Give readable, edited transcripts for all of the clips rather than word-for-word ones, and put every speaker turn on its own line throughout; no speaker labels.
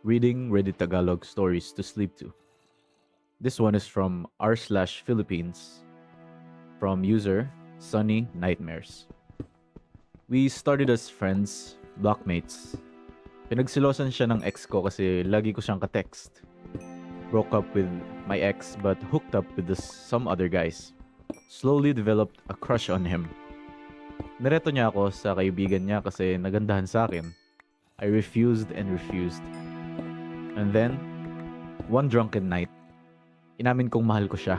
reading Reddit Tagalog stories to sleep to. This one is from r/Philippines from user Sunny Nightmares. We started as friends, blockmates. Pinagsilosan siya ng ex ko kasi lagi ko siyang ka-text. Broke up with my ex but hooked up with some other guys. Slowly developed a crush on him. Nireto niya ako sa kaibigan niya kasi nagandahan sa akin. I refused and refused. And then, one drunken night, inamin kong mahal ko siya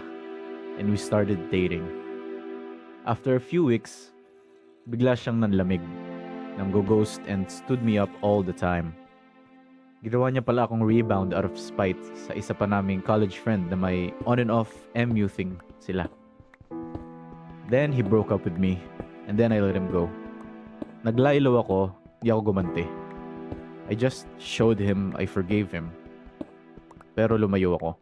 and we started dating. After a few weeks, bigla siyang nanlamig, nang-go-ghost and stood me up all the time. Ginawa niya pala akong rebound out of spite sa isa pa naming college friend na may on and off MU thing sila. Then he broke up with me and then I let him go. Naglaylo ako, di ako gumanti. I just showed him I forgave him. Pero lumayo ako.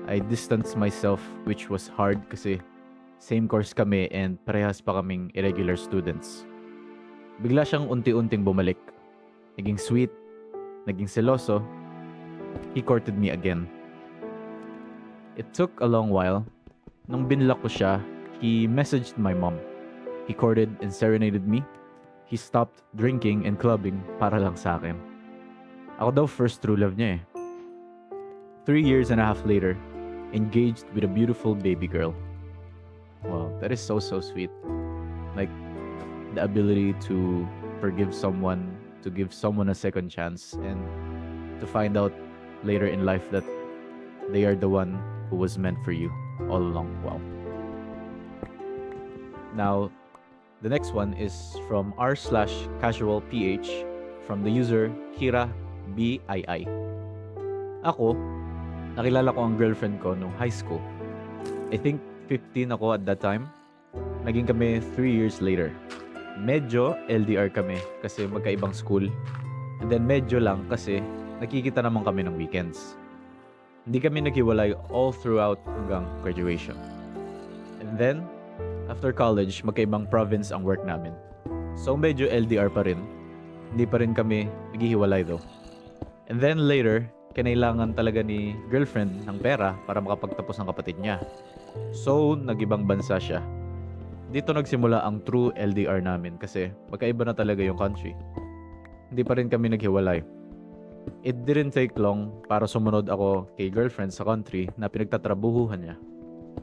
I distanced myself which was hard kasi same course kami and parehas pa kaming irregular students. Bigla siyang unti-unting bumalik. Naging sweet, naging seloso. He courted me again. It took a long while. Nung binlock ko siya, he messaged my mom. He courted and serenaded me. He stopped drinking and clubbing para lang sa akin. Ako daw first true love niya eh. 3 years and a half later, engaged with a beautiful baby girl. Wow, that is so sweet. Like, the ability to forgive someone, to give someone a second chance, and to find out later in life that they are the one who was meant for you all along. Wow. Now, the next one is from r/casualph from the user Hira BII. Ako, nakilala ko ang girlfriend ko nung high school. I think 15 ako at that time. Naging kami 3 years later. Medyo LDR kami kasi magkaibang school. And then medyo lang kasi nakikita naman kami ng weekends. Hindi kami naghiwalay all throughout hanggang graduation. And then, after college, magkaibang province ang work namin. So medyo LDR pa rin. Hindi pa rin kami naghihiwalay though. And then later, kinailangan talaga ni girlfriend ng pera para makapagtapos ng kapatid niya. So, nag-ibang bansa siya. Dito nagsimula ang true LDR namin kasi magkaiba na talaga yung country. Hindi pa rin kami naghiwalay. It didn't take long para sumunod ako kay girlfriend sa country na pinagtatrabuhuhan niya.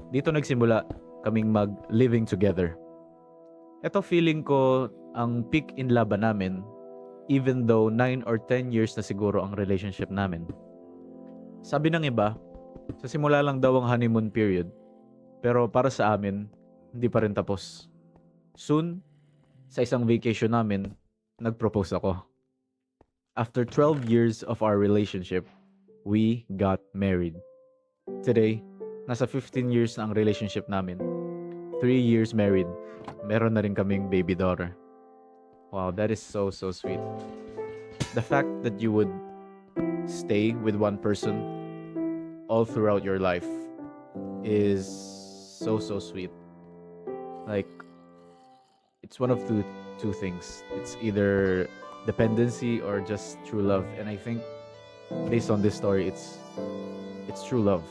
Dito nagsimula kaming mag-living together. Ito feeling ko ang peak in love namin even though 9 or 10 years na siguro ang relationship namin. Sabi ng iba, sa simula lang daw ang honeymoon period. Pero para sa amin, hindi pa rin tapos. Soon, sa isang vacation namin, nag-propose ako. After 12 years of our relationship, we got married. Today, nasa 15 years na ang relationship namin. 3 years married. Meron na rin kaming baby daughter. Wow, that is so sweet. The fact that you would stay with one person all throughout your life is so sweet. Like, it's one of two things. It's either dependency or just true love. And I think based on this story, it's true love.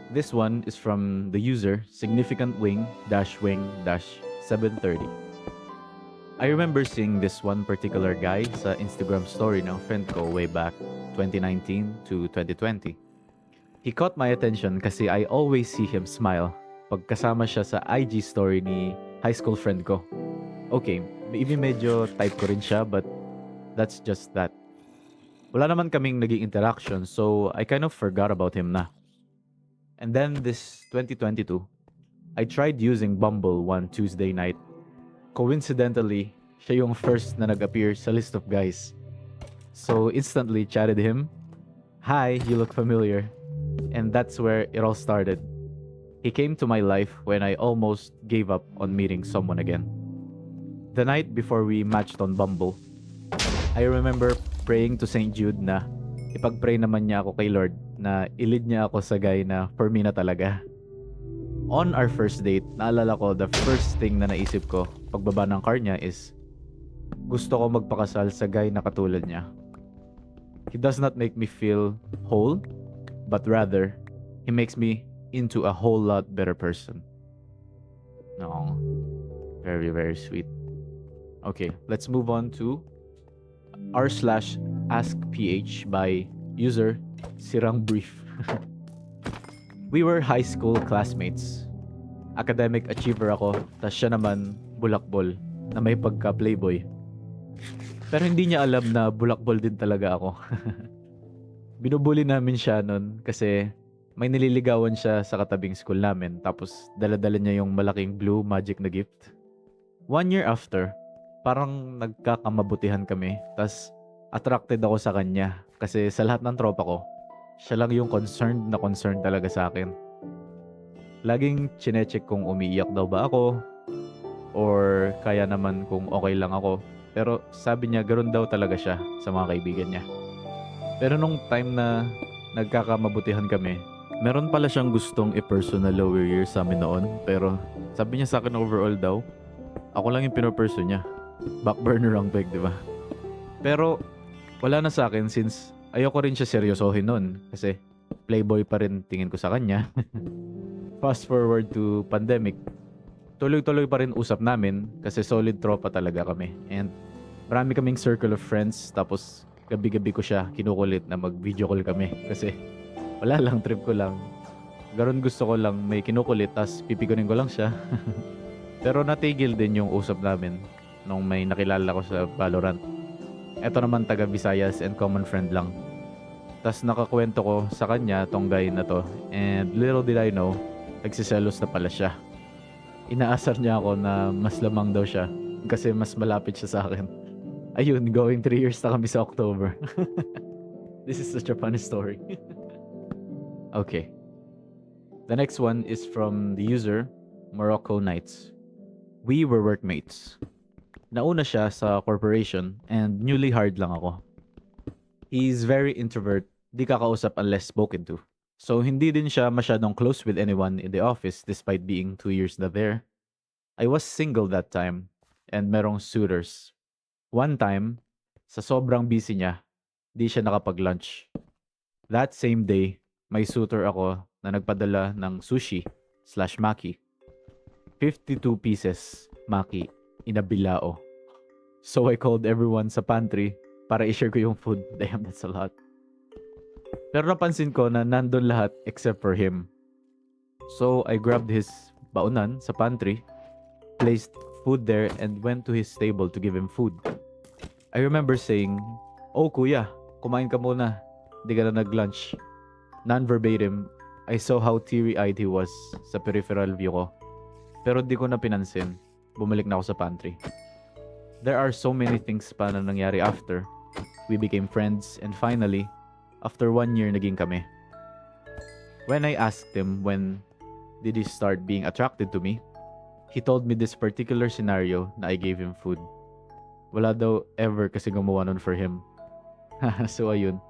This one is from the user significant wing-wing-730. I remember seeing this one particular guy sa Instagram story ng friend ko way back 2019 to 2020. He caught my attention kasi I always see him smile pag kasama siya sa IG story ni high school friend ko. Okay, maybe medyo type ko rin siya but that's just that. Wala naman kaming naging interaction so I kind of forgot about him na. And then this 2022, I tried using Bumble one Tuesday night. Coincidentally, siya yung first na nag-appear sa list of guys. So instantly chatted him. Hi, you look familiar. And that's where it all started. He came to my life when I almost gave up on meeting someone again. The night before we matched on Bumble, I remember praying to St. Jude na ipag-pray naman niya ako kay Lord na ilid niya ako sa guy na for me na talaga. On our first date, naalala ko the first thing na naisip ko pagbaba ng car niya is gusto ko magpakasal sa guy na katulad niya. He does not make me feel whole, but rather, he makes me into a whole lot better person. No, very, very sweet. Okay, let's move on to r slash ask ph by user Sirang Brief. We were high school classmates. Academic achiever ako, tas siya naman bulakbol na may pagka-playboy. Pero hindi niya alam na bulakbol din talaga ako. Binubuli namin siya nun kasi may nililigawan siya sa katabing school namin tapos dala-dala niya yung malaking blue magic na gift. 1 year after, parang nagkakamabutihan kami tas attracted ako sa kanya kasi sa lahat ng tropa ko, siya lang yung concerned talaga sa akin. Laging chinecheck kung umiiyak daw ba ako or kaya naman kung okay lang ako. Pero sabi niya ganoon daw talaga siya sa mga kaibigan niya. Pero nung time na nagkakamabutihan kami, meron pala siyang gustong i-personal lower year sa amin noon. Pero sabi niya sa akin overall daw, ako lang yung pinopursue niya. Backburner ang peg, di ba? Pero wala na sa akin since ayoko rin siya seryosohin noon. Kasi playboy pa rin tingin ko sa kanya. Fast forward to pandemic, tuloy-tuloy pa rin usap namin kasi solid tropa talaga kami. And marami kaming circle of friends tapos gabi-gabi ko siya kinukulit na mag-video call kami kasi wala lang, trip ko lang. Garon gusto ko lang may kinukulit tas pipigunin ko lang siya. Pero natigil din yung usap namin nung may nakilala ko sa Valorant. Eto naman taga Visayas and common friend lang. Tas nakakwento ko sa kanya tong guy na to and little did I know, nagsiselos na pala siya. Inaasar niya ako na mas lamang daw siya kasi mas malapit siya sa akin. Ayun, going 3 years na kami sa October. This is such a funny story. Okay. The next one is from the user Morocco Nights. We were workmates. Nauna siya sa corporation and newly hired lang ako. He's very introvert, di kakausap unless spoken to. So hindi din siya masyadong close with anyone in the office despite being 2 years na there. I was single that time and merong suitors. One time, sa sobrang busy niya, di siya nakapag-lunch. That same day, may suitor ako na nagpadala ng sushi/maki. 52 pieces maki in a bilao. So I called everyone sa pantry para i-share ko yung food. Damn, that's a lot. Pero napansin ko na nandun lahat except for him. So I grabbed his baunan sa pantry, placed food there, and went to his table to give him food. I remember saying, "Oh kuya, kumain ka muna. Di ka na nag-lunch." Non-verbatim, I saw how teary-eyed he was sa peripheral view ko. Pero di ko na pinansin. Bumalik na ako sa pantry. There are so many things pa na nangyari after. We became friends and finally, after 1 year naging kami. When I asked him when did he start being attracted to me, he told me this particular scenario na I gave him food. Wala daw ever kasi gumawa nun for him. So ayun.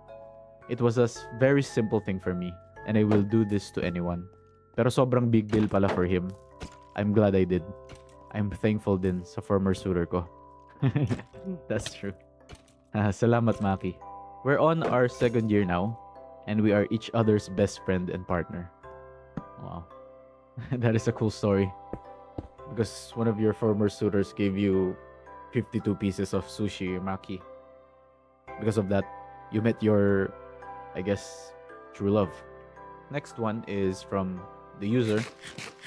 It was a very simple thing for me and I will do this to anyone. Pero sobrang big deal pala for him. I'm glad I did. I'm thankful din sa former suitor ko. That's true. Salamat, Maki. We're on our 2nd year now, and we are each other's best friend and partner. Wow. That is a cool story. Because one of your former suitors gave you 52 pieces of sushi, Maki. Because of that, you met your, I guess, true love. Next one is from the user,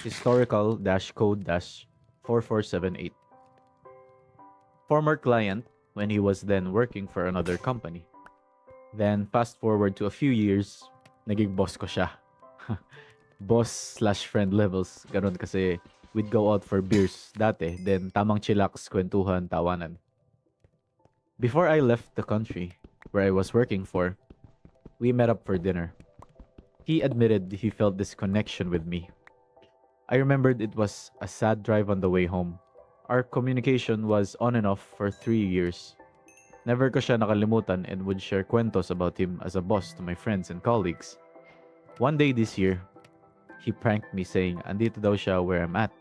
historical-code-4478. Former client when he was then working for another company. Then, fast forward to a few years, naging boss ko siya. Boss/friend levels. Ganun kasi we'd go out for beers dati. Then, tamang chillax, kwentuhan, tawanan. Before I left the country where I was working for, we met up for dinner. He admitted he felt this connection with me. I remembered it was a sad drive on the way home. Our communication was on and off for 3 years. Never ko siya nakalimutan and would share kwentos about him as a boss to my friends and colleagues. One day this year, he pranked me saying andito daw siya where I'm at.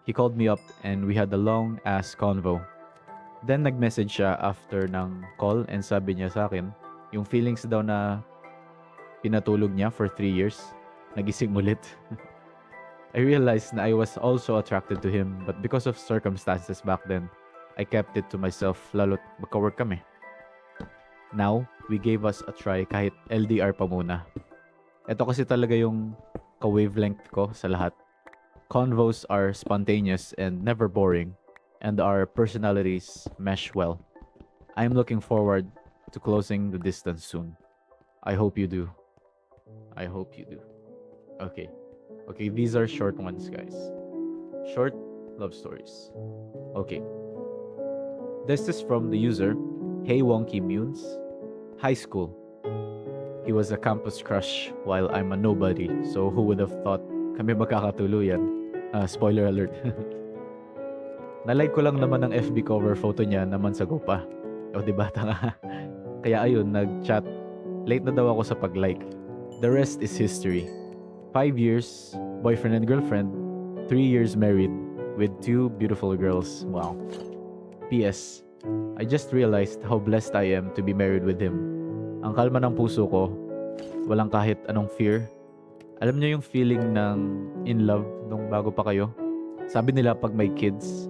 He called me up and we had a long-ass convo. Then nag-message siya after ng call and sabi niya sa akin, Yung feelings daw na pinatulog niya for 3 years, nagising ulit. I realized na I was also attracted to him, but because of circumstances back then, I kept it to myself lalo't magka-work kami. Now, we gave us a try kahit LDR pa muna. Ito kasi talaga yung ka-wavelength ko sa lahat. Convos are spontaneous and never boring, and our personalities mesh well. I'm looking forward to closing the distance soon. I hope you do. I hope you do. Okay. Okay, these are short ones, guys. Short love stories. Okay. This is from the user, Hey Wonky Munes. High school. He was a campus crush while I'm a nobody, so who would have thought kami magkakatuluyan? Spoiler alert. Nalike ko lang naman ang FB cover photo niya naman sa pa. O diba, tanga. Kaya ayun, nag-chat. Late na daw ako sa pag-like. The rest is history. 5 years, boyfriend and girlfriend. 3 years married with 2 beautiful girls. Wow. PS, I just realized how blessed I am to be married with him. Ang kalma ng puso ko, walang kahit anong fear. Alam niyo yung feeling ng in love nung bago pa kayo? Sabi nila pag may kids,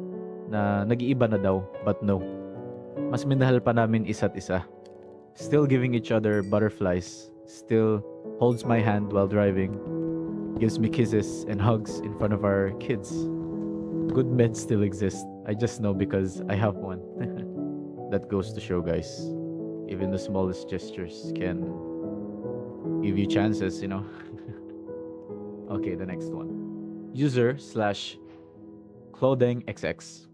na nag-iiba na daw, but no. Mas minahal pa namin isa't isa. Still giving each other butterflies. Still holds my hand while driving. Gives me kisses and hugs in front of our kids. Good men still exist. I just know because I have one. That goes to show, guys. Even the smallest gestures can give you chances, you know. Okay, the next one. User/clothing XX.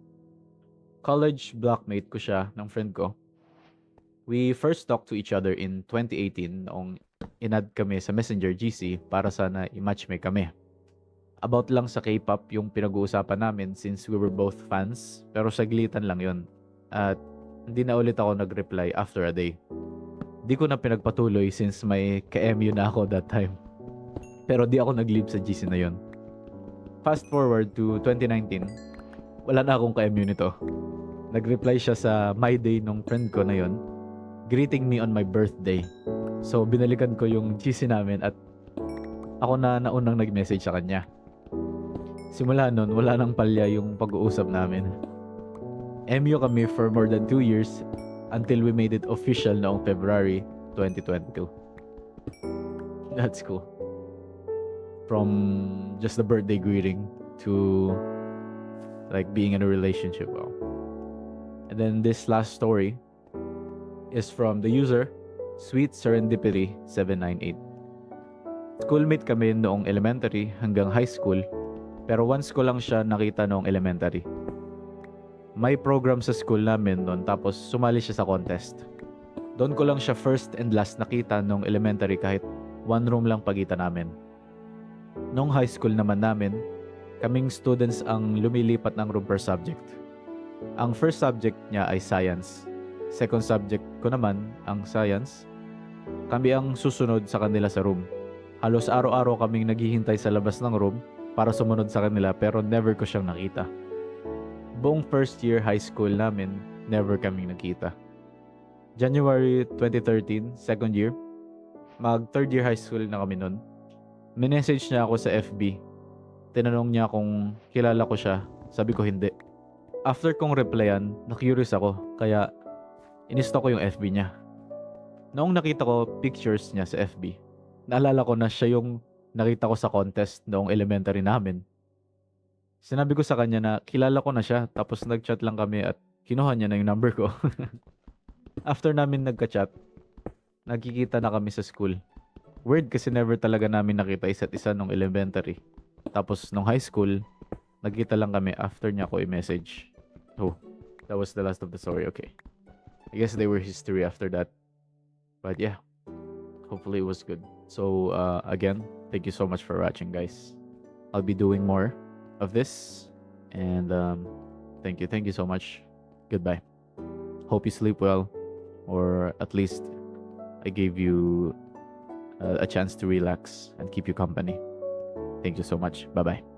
College blockmate ko siya ng friend ko. We first talked to each other in 2018 noong inad kami sa Messenger GC para sana i-matchmake kami. About lang sa K-pop yung pinag-uusapan namin since we were both fans, pero saglitan lang yun. At hindi na ulit ako nag-reply after a day. Di ko na pinagpatuloy since may ka-MU na ako that time. Pero di ako nag-leave sa GC na yun. Fast forward to 2019, wala na akong ka-MU nito. Nag-reply siya sa my day nung friend ko na yun, greeting me on my birthday. So, binalikan ko yung GC namin at ako na naunang nag-message sa kanya. Simula nun, wala nang palya yung pag-uusap namin. MU kami for more than 2 years until we made it official noong February 2022. That's cool. From just the birthday greeting to like being in a relationship. Wow. And then this last story is from the user Sweet Serendipity 798. Schoolmate kami noong elementary hanggang high school, pero once ko lang siya nakita noong elementary. May program sa school namin noon tapos sumali siya sa contest. Doon ko lang siya first and last nakita noong elementary kahit one room lang pagitan namin. Noong high school naman namin, kaming students ang lumilipat ng room per subject. Ang first subject niya ay science. Second subject ko naman ang science. Kami ang susunod sa kanila sa room. Halos araw-araw kaming naghihintay sa labas ng room para sumunod sa kanila pero never ko siyang nakita. Buong first year high school namin, never kaming nakita. January 2013, second year, mag third year high school na kami nun. Minessage niya ako sa FB. Tinanong niya kung kilala ko siya. Sabi ko hindi. After kong replyan, na-curious ako. Kaya inisto ko yung FB niya. Noong nakita ko pictures niya sa FB, naalala ko na siya yung nakita ko sa contest noong elementary namin. Sinabi ko sa kanya na kilala ko na siya tapos nag-chat lang kami at kinuha niya na yung number ko. After namin nagka-chat, nagkikita na kami sa school. Weird kasi never talaga namin nakita isa't isa nung elementary. Tapos nung high school, nagkita lang kami after niya ako i-message. Oh, that was the last of the story. Okay. I guess they were history after that. But yeah, hopefully it was good. So again, thank you so much for watching, guys. I'll be doing more of this. And thank you so much. Goodbye. Hope you sleep well. Or at least I gave you a chance to relax and keep you company. Thank you so much. Bye-bye.